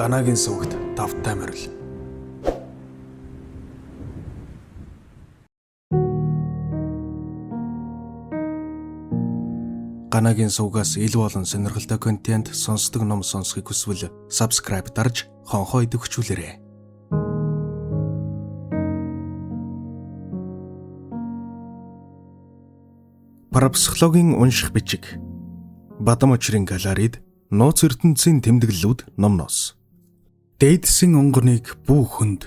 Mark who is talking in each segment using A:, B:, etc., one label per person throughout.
A: Ганагийн сүгт тавтай морил. Ганагийн сүгээс илүү олон сонирхолтой контент сонсдог ном сонсохыг хүсвэл subscribe дарж хонхоо идэвхжүүлээрэй. Парапсихологийн унших бичиг. Бадам очрын галерейд нууц ертөнцийн тэмдэглэлүүд номноос. Дээдсэн онгоныг бүү хүнд.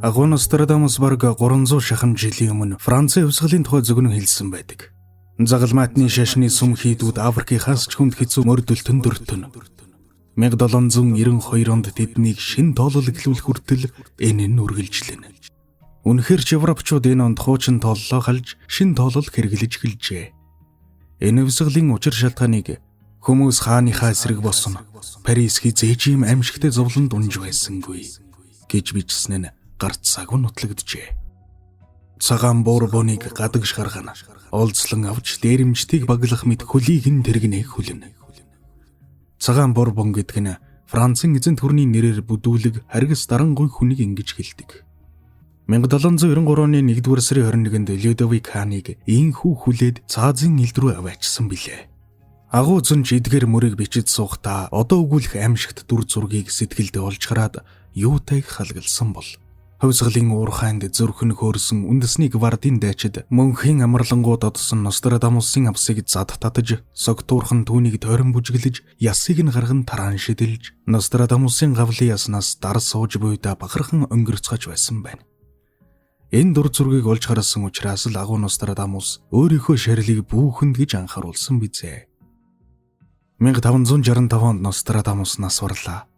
A: Агуу Нострадамус бараг 300 шахан жилийн өмнө Францын хувьсгалын тухай зөвгнөн хэлсэн байдаг. Загалмайтны шашны сүм хийдүүд Африкийнхаас ч хүнд хэцүү мордөлтөн дөртөн. 1792 онд тэднийг шин тоолол эхлүүлэх хүртэл энэ нь үргэлжлэнэ. Үнэхээр ч Европчууд энэ онд хуучин тооллоо халж шин тоолол хэрэглэж эхэлжээ. Энэ хувьсгалын учир шалтгааныг хүмүүс хааныхаа эсрэг босон Парис хизээж юм аимшигтэй зовлонд унж байсангүй гэж бичсэн нь гарт цагу нутлагджээ. Цагаан Бурбоныг гадагш гаргана. Олзлон авч дээрэмжтийг баглах мэт хөлийг нь тэргэнэ хүлэнэ. Цагаан Бурбон гэдэг нь Францын эзэнт хүрний нэрээр бүдүүлэг харгас дарангуй хүнийг ингэж хэлдэг. 1793 оны 1-р сарын 21-нд Людовик хааныг ийхүү хүлээд цаазын илд рүү аваачсан билээ. Агуу зөнж эдгээр мөрийг бичиж суухтаа одоо өгүүлэх аимшигт дүр зургийг сэтгэлдээ олж хараад юутайг халгалсан бол хувьсгалын уурхайнд зүрхэн хөөрсөн үндэсний гвардийн дайчид мөнхийн амарлангууд одсон Нострадамусын авсыг зад татаж согтуурхан түүнийг тойрон бүжиглэж ясыг нь гарган тараан шидэлж Нострадамусын гавлын яснаас дар сууж буйда бахархан өнгөрцгож байсан байна. Энэ дур зургийг олж харсан учраас л агуу Нострадамус өөрийнхөө шарилыг бүүхэнд гэж анхааруулсан бизээ. 1565 онд Нострадамус нас барлаа.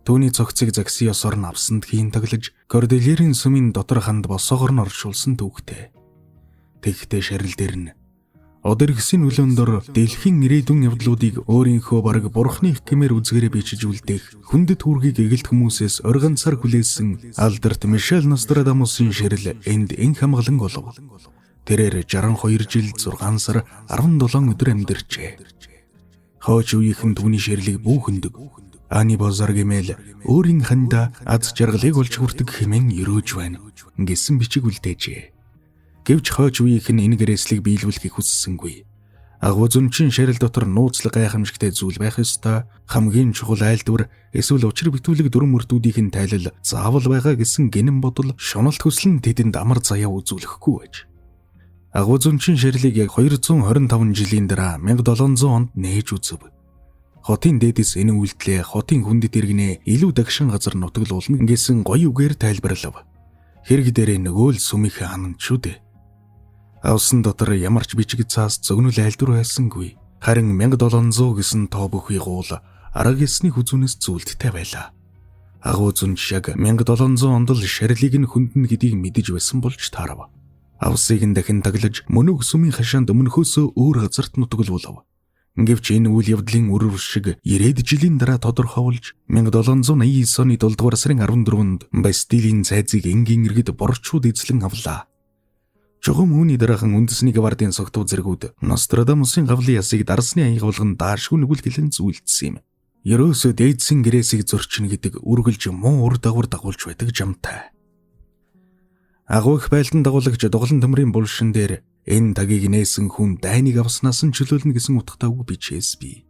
A: Түүний цогцыг загсын ёсоор нь авсанд хийн таглаж Кордильерийн сүмийн дотор ханд босоогоор нь оршуулсан түүхтэй. Тэгэхдээ шарил дээр нь Одэргсийн нөлөөндор дэлхийн ирээдүйн явдлуудыг өөрийнхөө бараг бурхны хэмээр үзгээрээ бичиж үлдээх хүндэт үүргийг эгэлт хүмүүсээс органцаар хүлээсэн Алдарт Мишель Нострадамусын шарил энд энх хамгалан олов. Тэрээр 62 жил 6 сар 17 өдөр амьдарчээ. Хойч үеийнхэн түүний шарилыг бүүхэндэг. Ани Бозар гэмээл өөрийн ханда аз жаргалыг олж хүртэг хэмээн өрөөж байна гэсэн бичиг үлдээжээ. Гэвч хойч үеийнх нь энэ гэрээслийг биелүүлэхийг хүссэнгүй. Агуу зүнчин шарил дотор нууцлаг гайхамшигтай зүйл байх ёстой. Хамгийн чухал айлдвар эсвэл учир битүүлэг дүрм мөрдүүдийн тайлал заавал байгаа гэсэн гинэн бодол шуналт хүслэн тэдэнд амар заяа үзүүлэхгүй байж. Агуу зүнчин шарилыг яг 225 жилийн дараа 1700 онд нээж үзв. Хотын дээдэс энэ үйлдэлээ хотын хүндэт иргэнэ илүү дагшин газар нутаглуулна гэсэн гоё үгээр тайлбарлав. Хэрэг дээрээ нөгөө л сүмийнхээ хананд шүү дээ. Авсан дотор ямар ч бичиг цаас зөгнөл айлдвар байсангүй. Харин 1700 гэсэн тоо бүхий гуул арга ёсны хүзүүнээс зүйлдтэй байлаа. Агуу зүнж яг 1700 онд л шарилыг нь хүндэн гэдгийг мэдэж байсан болж таарав. Авсыг нь дахин таглаж мөнөг сүмийн хашаанд өмнөхөөсөө өөр газарт нутаглуулав. Гэвч энэ үйл явдлын үрвэр шиг 90 жилийн дараа тодорхойлж 1789 оны 7-р сарын 14-нд Бастилийн цайзыг энгийн иргэд борчууд эзлэн авлаа. Чухам үүний дараахан үндэсний гвардийн согтуу зэргүүд Нострадамусын гавлын ясыг дарсны аяга болгон даашгүй нүгэлгэлэн зүйлдсэн юм. Ерөөсөө дээдсэн гэрээсийг зөрчинө гэдэг үргэлж муу ур дагавар дагуулж байдаг жамтай. Агуу их байлдан дагуулагч дуглан төмрийн булшин дээр энэ тагийг нээсэн хүн дайныг авснаас нь чөлөөлнө гэсэн утгатай үг бичээс бий.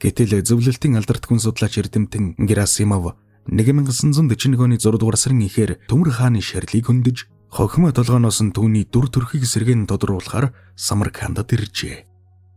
A: Гэтэл зөвлөлтийн алдарт хүн судлаач эрдэмтэн Герасимов 1941 оны 6-р сарын ихээр Төмөр хааны шарилыг хөндөж хохимо толгооноос нь түүний дүр төрхийг сэргэн тодруулахаар Самаркандад иржээ.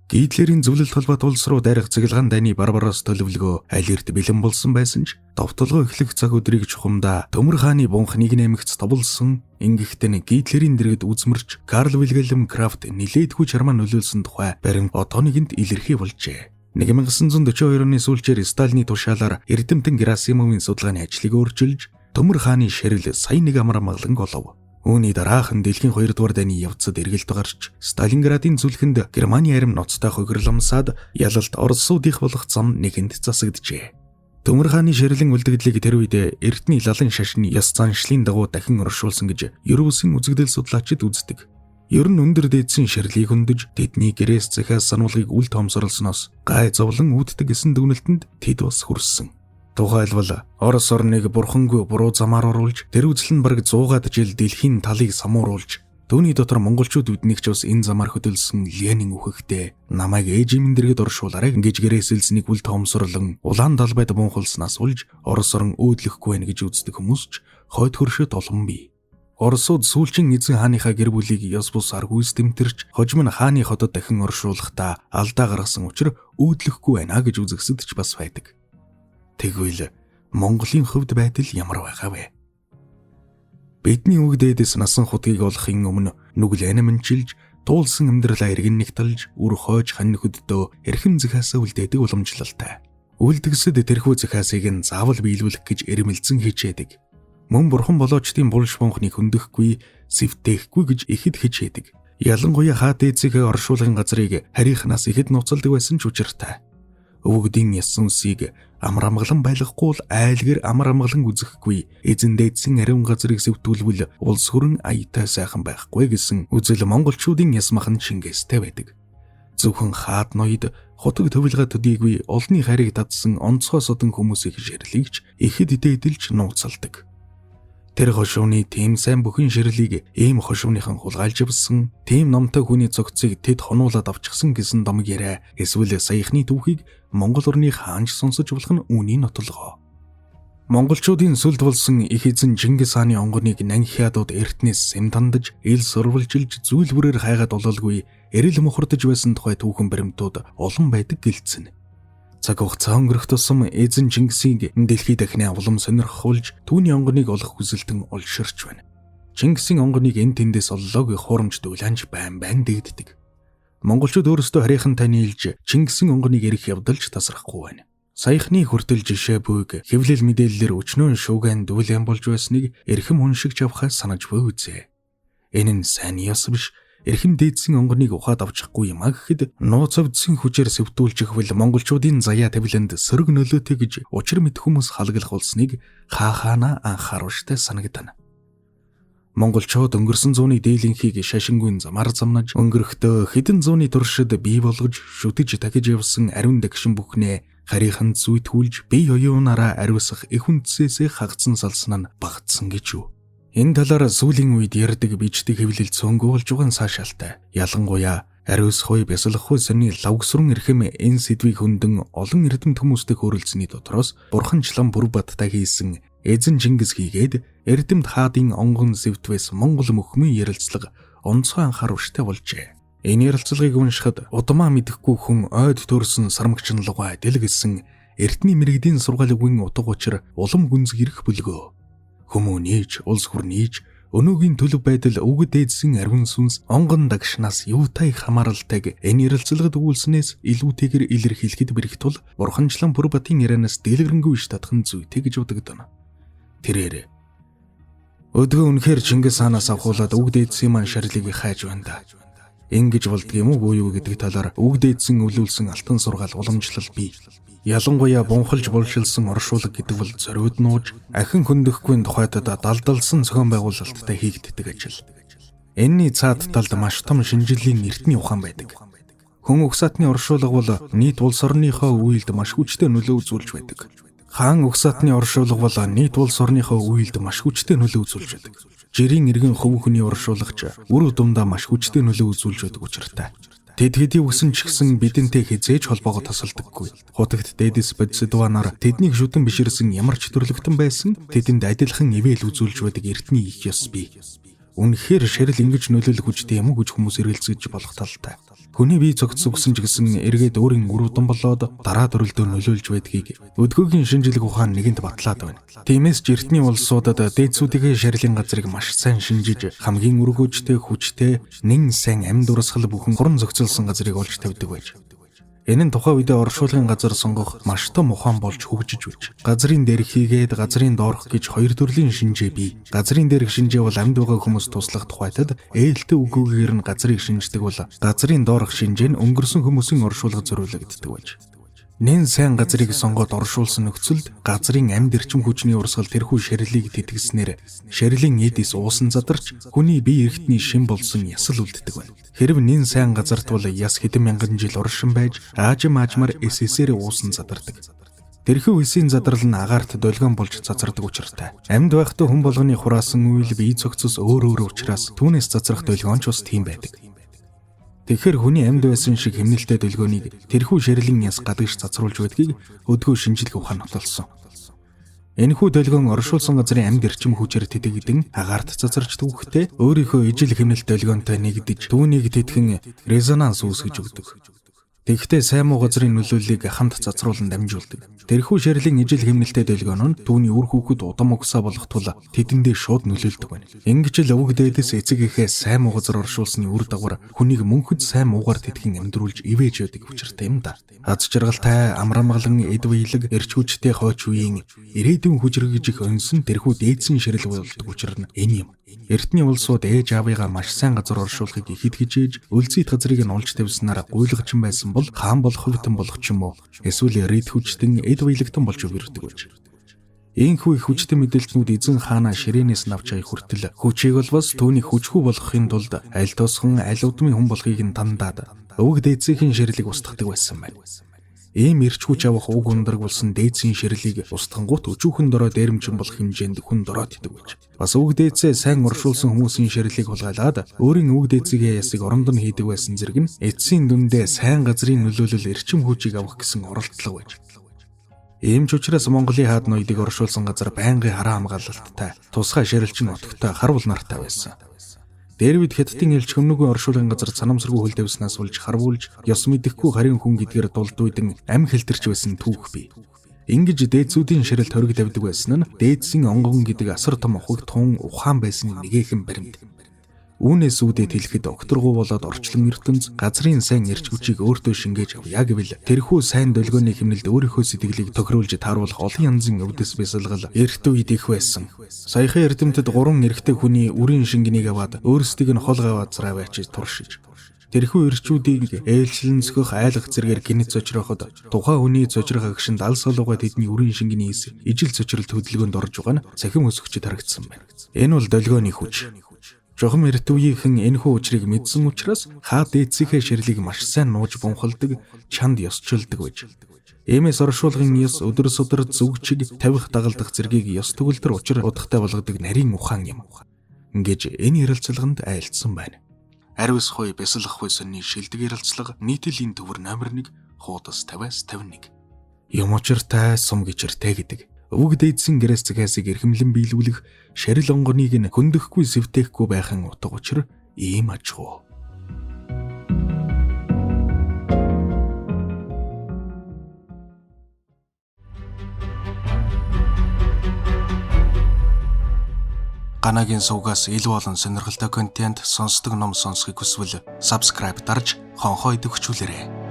A: Гитлерийн зөвлөлт холбоот улс руу дайрах цэглэгаан дайны Барбарос төлөвлөгөө аль эрт бэлэн болсон байсан ч товтлогоо эхлэх цаг өдрийг чухамдаа Төмөр хааны бунхныг нэмэгц товлсон. Ингэхдээ Гитлерийн дэргэд үзмэрч Карл Вильгельм Крафт нилээдгүй чармаа нөлөөлсөн тухай барин одоо нэгэнд илэрхий болжээ. 1942 оны сүүлчээр Сталины тушаалаар эрдэмтэн Герасимовын судалгааны ажлыг өөрчилж Төмөр хааны шарил сая нэг амар амгалан олов. Үүний дараахан дэлхийн 2-р дайны явцад эргэлт гарч Сталинградын зүлхэнд Германы арим ноцтой хохирламсаад ялалт Оросуудынх болох зам нэгэнд засагджээ. Төмөр хааны ширилэн үлдэгдлийг тэр үед эртний лалан шашны яс заншлын дагуу дахин оршуулсан гэж Европын үзэгдэл судлаачид үздэг. Ер нь өндөр дээдсийн ширлийг хөндөж тэдний гэрээс захиас сануулгыг үл тоомсорлсноос гай зовлон үүддэг гэсэн дүгнэлтэнд тэд бас хүрсэн. Тухайлбал Орос орныг бурхангүй буруу замаар оруулж тэр үзэл нь бараг 100-аад жил дэлхийн талыг самууруулж түүний дотор монголчууд үднийг ч бас энэ замаар хөдөлсөн Ленин үхэхтэй намайг ээжийн дэргэд оршуулаарай гэж гэрээсэлснийг үл тоомсорлон улаан далбайд бунхалснаас улж Орос орн өөдлөхгүй байх гэж үздэг хүмүүс ч хойд хөршөд олон бий. Оросууд сүүлчин эзэн хааныхаа гэр бүлийг ёс бус аргүйс тэмтэрч хожим нь хааны хотод дахин оршуулахдаа алдаа гаргасан учраас өөдлөхгүй байна гэж үзэгсэд ч бас байдаг. Тэгвэл Монголын хувьд байдал ямар байгаа вэ? Бидний үг дээдэс насан хутгийг олохын өмнө нүглэн мэнчилж, туулсан амьдралаа эргэн нэгтэлж, үр хойж хань хөддөө эрхэм зэхаасаа үлдээдэг уламжлалтай. Үлдгэсэд тэрхүү зэхаасыг нь заавал биелүүлэх гэж эрмэлзэн хичээдэг. Мөн бурхан болоочдын булш бунхныг хөндөхгүй, сэвтээхгүй гэж ихэд хичээдэг. Ялангуяа хаа дээдсийнхээ оршуулгын газрыг харийнхнаас ихэд нууцалдаг байсан ч учиртай. Өвгдийн яс сүнсийг амар амгалан байлгахгүй л айлгэр амар амгалан үзэхгүй, эзэн дээдсийн ариун газрыг сэвтүүлвэл улс хүрэн аятай сайхан байхгүй гэсэн үзэл монголчуудын яс махан Чингистэй байдаг. Зөвхөн хаад ноёд хотог төвлөгөө төдийгүй олны хайрыг дадсан онцгой содон хүмүүсийг ширлэгч ихэд дээдэлж нууцалдаг. Тэр хошууны тийм сайн бүхэн ширлийг ийм хошууныхан хулгайлж авсан, тийм номтой хүний цогцыг тэд хонуулаад авчихсан гэсэн домог яриа эсвэл саяхны түүхийг Монгол орны хаанч сонсож болох нь үүний нотолгоо. Монголчуудын сүлд болсон их эзэн Чингис хааны онгоныг нанхиадууд эртнээс сэм тандаж, ил сурвалжилж зүйл бүрээр хайгаад ололгүй эрэл мухардж байсан тухай түүхэн баримтууд олон байдаг гэлцэн. Цаг хугацаа өнгөрөх тусам эзэн Чингисийг дэлхийд дахны авлам сонирхуулж түүний онгоныг олох хүсэлтэн олширч байна. Чингисийн онгоныг эн тэндээс оллоогүй хуурамч дүүлэнж байн дэгддэг. Монголчууд өөрсдөө харийнхан таниилж Чингисийн онгоныг эрэх явдалж тасрахгүй байна. Саяхны хүртэл жишээ буйг хэвлэл мэдээллээр өчнөө шууган дүүлэн болж байсныг эрхэм уншигч авахаас санаж буй үзье. Энэ нь сайн яс биш. Эрхэм дээдсийн онгоныг ухаад авчихгүй юм а гэхэд нууцавдсан хүчээр сэвтүүлчихвэл монголчуудын заяа тавиланд сөрөг нөлөөтэй гэж учир мэд хүмүүс халаглах болсныг хаана анхааруулжтай санагдана. Монголчууд өнгөрсөн зууны дээлэнхийг шашингүй замаар замнаж өнгөрөхдөө хэдэн зууны туршид бий болгож шүтэж дахиж явсан ариун дагшин бүхнээ харийнхан зүйтгүүлж бие оюунаараа ариусгах их үндсээсээ хагцсан салсан нь багтсан гэж юу? Энэ талаар сүүлийн үед ярддаг бичдэг хэвлэл цөөнгөө болж байгаа нь саашаалтай. Ялангуяа ариусхуй бясалгахгүй сони лавгсрын эрхэм энэ сэдвийг хөндөнд олон эрдэмт хүмүүстэй хөрөлцсөний дотроос бурханчлан бүр бадтай хийсэн эзэн Чингис хийгээд эрдэмт хаадын онгон сэвтвэс Монгол мөхмийн ярилцлага онцгой анхааруулжтай болжээ. Энэ ярилцлагыг уншихад удамаа мэдэхгүй хүн ойд төрсөн сармагчин лугай дэл гэсэн эртний мэрэгдийн сургаалын утга учир улам гүнзг ирэх бүлгөө. Хүмүүнийч, улс хүрнийч өнөөгийн төлөв байдал өвгд дээдсийн ариун сүнс онгон дагшнаас юутай хамааралтай энэ ярилцлагад өгүүлснээс илүүтэйгээр илэрхийлэхэд бэрх тул бурханчлан бүр батын ярианаас дэлгэрэнгүй иш татхан зүйтэй гэж бодогдоно. Тэрээр өдгөө үнэхээр Чингис хаанаас авахуулаад өвгд дээдсийн маань шарлыг хайж байна да. Ингэж болдго юм уу юу гэдэг талаар өвгд дээдсийн өвлүүлсэн алтан сургаал уламжлал бий. Ялангуяа бунхалж булшилсан оршуулга гэдэг бол зориуд нууж ахин хөндөхгүй тухайтад далдалсан зохион байгуулалттай хийгддэг ажил. Энэний цаад талд маш том шинжилгээний эртний ухаан байдаг. Хүн угсаатны оршуулга бол нийт улс орныхоо үйлд маш хүчтэй нөлөө үзүүлж байдаг. Хаан угсаатны оршуулга бол нийт улс орныхоо үйлд маш хүчтэй нөлөө үзүүлж байдаг. Жирийн иргэн хөв хүний оршуулагч үр удамдаа маш хүчтэй нөлөө үзүүлж байдаг учиртай. Тэд хэдий өгсөн ч гэсэн бидэнтэй хизээж холбоогоо тасалдаггүй. Хутагт дээдэс бодисдванаар тэднийг шүтэн биширсэн ямар ч төрлөختөн байсан тэдэнд адилхан ивэл үзүүлж байдаг эртний их ёс бий. Үнэхээр ширэл ингэж нөлөөлөх хүчтэй юм уу гэж хүмүүс эргэлзэж болох талтай. Хүний бие цогц өгсөн ч гэсэн эргээд өөрийн үр удам болоод дараа төрөлдөө нөлөөлж байдгийг өдгөөгийн шинжилгээ ухаан нэгэнт батлаад байна. Тиймээс ч эртний улсуудад дээдсүүдийн ширэлийн газрыг маш сайн шинжиж хамгийн өргөөжтэй хүчтэй нэн сайн амьд урсгал бүхэн хорон зохицолсон газрыг олж тавьдаг байж. Энэ нь тухайн үедээ оршуулгын газар сонгох маш том ухаан болж хөгжиж байж. Газрын дээрх хийгээд газрын доорх гэж хоёр төрлийн шинжээ бий. Газрын дээрх шинжээ бол амьд байгаа хүмүүс туслах тухайтад ээлтэй үгүйгээр нь газрыг шинждэг бол газрын доорх шинжээ нь өнгөрсөн хүмүүсийн оршуулгад зориулагддаг байж. Нэн сайн газрыг сонгоод оршуулсан нөхцөлд газрын амьд эрчим хүчний урсгал тэрхүү шарилыг тэтгснээр шарилийн эдис уусан задарч хүний бие эрхтний шин болсон ясал үлддэг байна. Хэрв нэн сайн газарт бол яс хэдэн мянган жил оршин байж аажим аажмаар эсэсээр уусан задардаг. Тэрхүү эсийн задрал нь агаарт долгион болж цацардаг учиртай. Амьд байхдаа хүн болгоны хураасан үйл бие цогцос өөр учраас түүнээс цацрах долгион ч бас тийм байдаг. Тэгэхээр хүний амьд байсан шиг хэмнэлтэй долгионыг тэрхүү ширэлийн яс гадагш цацруулж байдгийг өдгөө шинжлэх ухаан нотолсон. Энэхүү долгион оршуулсан газрын амьд эрчим хүчээр тэтгэгдэн агаарт цацарч түүхтэй өөрийнхөө ижил хэмнэлт долгионтой нэгдэж түүнийг тэтгэн резонанс үүсгэж өгдөг. Тэгэхдээ сайн муу газрын нөлөөллийг хамт цацруулан дамжуулдаг. Тэрхүү ширэлийн ижил хэмнэлтэй долгион нь түүний үр хүүхэд удам угсаа болох тул тэдэндээ шууд нөлөөлдөг байна. Ингэж л өвөг дээдэс эцэг эхээ сайн муу газар оршуулсны үр дагавар хүнийг мөнхөд сайн муугаар тэтгэн амьдруулж ивэж яадаг учиртай юм да. Аз жаргалтай амрамгалан эд биелэг эрч хүчтэй хойч үеийн ирээдүйн хүчрэгж их өнсөн тэрхүү дээдсэн ширэл болдог учир нь энэ юм. Эртний улсууд ээж аавыгаа маш сайн газар оршуулахыг ихэд хичээж үлзийт газрыг нь олж тавьснараа гуйлагчин байсан бол хаан болох хөвтөн болох ч юм уу эсвэл рид хүчтэн эд биелэгтэн болж өвөрдөг байж. Ийхүү их хүчтэй мэдээлтнүүд эзэн хаанаа ширээнээс навч аяг хүртэл хүчийг болвос түүний хүчгүй болгохын тулд аль тусхан аль удмын хүн болохыг нь тандаад өвөг дээдсийн ширлийг устгадаг байсан байна. Ийм эрч хүч авах уг ундраг болсон дээдсийн ширлийг устгангуут өчүүхэн дорой дээрэмчин болох хэмжээнд хүн дороод идэг байж. Бас өвөг дээдсээ сайн оршуулсан хүмүүсийн ширлийг хулгайлаад өөрийн өвөг дээдсийн ясыг орондон хийдэг байсан зэрэг нь эцсийн дүндээ сайн газрын нөлөөлөл эрчим хүчийг авах гэсэн оролдлого байж. Ийм ч учраас Монголын хаад ноёдыг оршуулсан газар байнгын хараа хамгаалалттай, тусгай ширэлчин нутагтай харвал нартай байсан. Дэрвид Хятадын элч хөмнөгөө оршуулгын газар санамсаргүй хөл тавьснаас болж харвуулж, ёс мэдэхгүй харин хүн гэдгээр дулдуудан ам хэлтэрч байсан түүх бий. Ингэж дээдсүүдийн ширэлд хориг тавьдаг байсан нь дээдсийн онгон гэдэг асар том ухаг тун ухаан байсан нэгэхэн баримт. Үүнээс үүдээд хэлэхэд окторгуу болоод орчлон ертөнц газрын сайн эрч хүчийг өөртөө шингээж авъя гэвэл тэрхүү сайн долгионы хэмнэлд өөрийнхөө сэтгэлийг тохируулж тааруулах олон янзын өвдөс бясалгал эрт үед их байсан. Саяхан эрдэмтэд 3 эрэгтэй хүний үрийн шингэнийг аваад өөрсдийг нь хол гаваазраа байчиж туршиж тэрхүү эрчүүдийг ээлжлэнцгөх айлах зэргээр гинэт зочроход тухайн хүний зочрох агшинд алс олгоод тэдний үрийн шингэний ижил зочролт хөдөлгөөнд орж байгаа нь цахим өсгчд харагдсан байна. Энэ бол долгионы хүч. Жохом эрт үеийнхэн энэхүү учрыг мэдсэн учраас хаад дээдсийнхээ ширлийг маш сайн нууж бунхалдаг, чанд ёсчилдаг байж. Иймээс оршуулгын ёс өдөр өдөр зүгчиг тавих дагалдах зэргийг ёс төгөлдөр учир удахтай болгодог нарийн ухаан юм. Ингэж энэ ярилцлаганд айлдсан байна. Ариус хой бясалгах хой сонны шилдэг ярилцлага нийтлэлийн төвөр номер 1 хуудас 50-51. Юм учиртай сум гичэртэй гэдэг. Өвөг дээдсэн гэрээс цагаасыг эрхэмлэн биелүүлэх шарил онгоныг нь хөндөхгүй сэвтэхгүй байхын утга учир ийм ажгүй. Ганагийн сувгаас илүү олон сонирхолтой контент сонсдог ном сонсохыг хүсвэл subscribe дарж хонхоо идэвхжүүлээрэй.